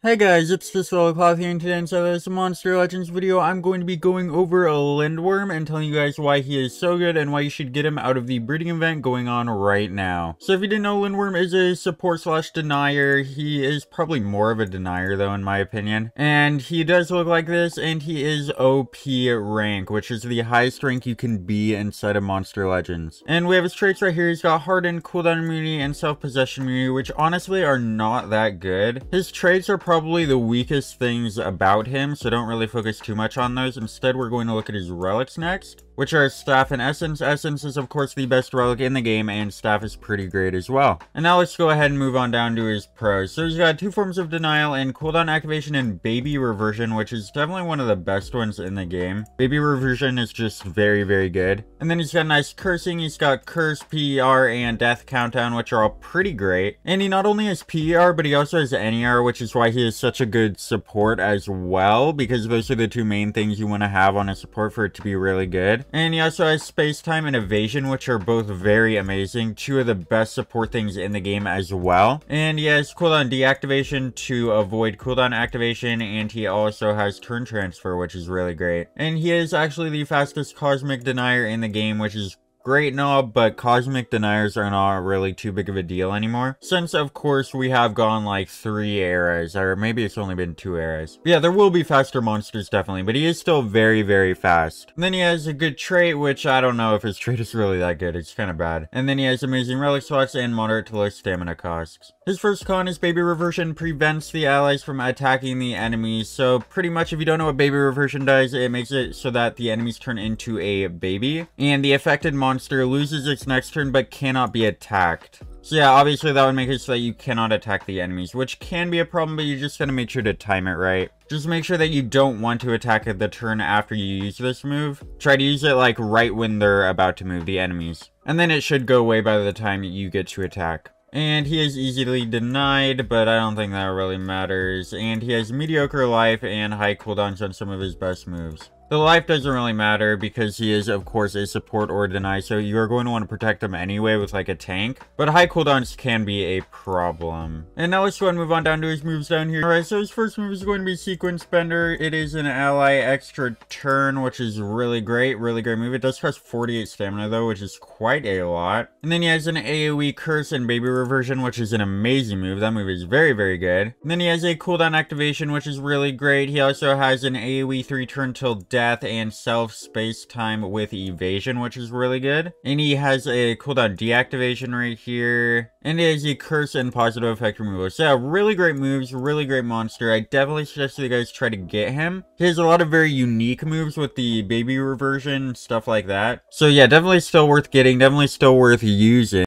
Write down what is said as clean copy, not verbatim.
Hey guys, it's this fellow Cloth here, and today inside of this Monster Legends video, I'm going to be going over a lindworm and telling you guys why he is so good and why you should get him out of the breeding event going on right now. So if you didn't know, lindworm is a support slash denier. He is probably more of a denier though, in my opinion. And he does look like this, and he is OP rank, which is the highest rank you can be inside of Monster Legends. And we have his traits right here. He's got hardened, cooldown immunity, and self-possession immunity, which honestly are not that good. His traits are probably the weakest things about him, so don't really focus too much on those. Instead, we're going to look at his relics next, which are Staff and Essence. Essence is of course the best relic in the game, and Staff is pretty great as well. And now let's go ahead and move on down to his pros. So he's got two forms of denial and cooldown activation and baby reversion, which is definitely one of the best ones in the game. Baby reversion is just very, very good. And then he's got nice cursing. He's got curse, PER, and death countdown, which are all pretty great. And he not only has PER, but he also has NER, which is why he is such a good support as well, because those are the two main things you want to have on a support for it to be really good. And he also has space time and evasion, which are both very amazing. Two of the best support things in the game as well. And he has cooldown deactivation to avoid cooldown activation, and he also has turn transfer, which is really great. And he is actually the fastest cosmic denier in the game, which is great and all, but cosmic deniers are not really too big of a deal anymore, since of course we have gone like 3 eras, or maybe it's only been 2 eras. But yeah, there will be faster monsters definitely, but he is still very, very fast. And then he has a good trait, which I don't know if his trait is really that good. It's kind of bad. And then he has amazing relic slots and moderate to low stamina costs. His first con is baby reversion prevents the allies from attacking the enemies. So pretty much, if you don't know what baby reversion does, it makes it so that the enemies turn into a baby, and the affected monster loses its next turn but cannot be attacked. So yeah, obviously that would make it so that you cannot attack the enemies, which can be a problem, but you just gotta make sure to time it right. Just make sure that you don't want to attack at the turn after you use this move. Try to use it like right when they're about to move, the enemies. And then it should go away by the time you get to attack. And he is easily denied, but I don't think that really matters. And he has mediocre life and high cooldowns on some of his best moves. The life doesn't really matter because he is, of course, a support or deny, so you're going to want to protect him anyway with like a tank. But high cooldowns can be a problem. And now let's go ahead and move on down to his moves down here. Alright, so his first move is going to be Sequence Bender. It is an ally extra turn, which is really great move. It does cost 48 stamina though, which is quite a lot. And then he has an AoE Curse and Baby Reversion, which is an amazing move. That move is very, very good. And then he has a cooldown activation, which is really great. He also has an AoE 3 turn till death and self space time with evasion, which is really good. And he has a cooldown deactivation right here, and he has a curse and positive effect removal. So yeah, really great moves, really great monster. I definitely suggest you guys try to get him. He has a lot of very unique moves with the baby reversion, stuff like that. So yeah, definitely still worth getting, definitely still worth using.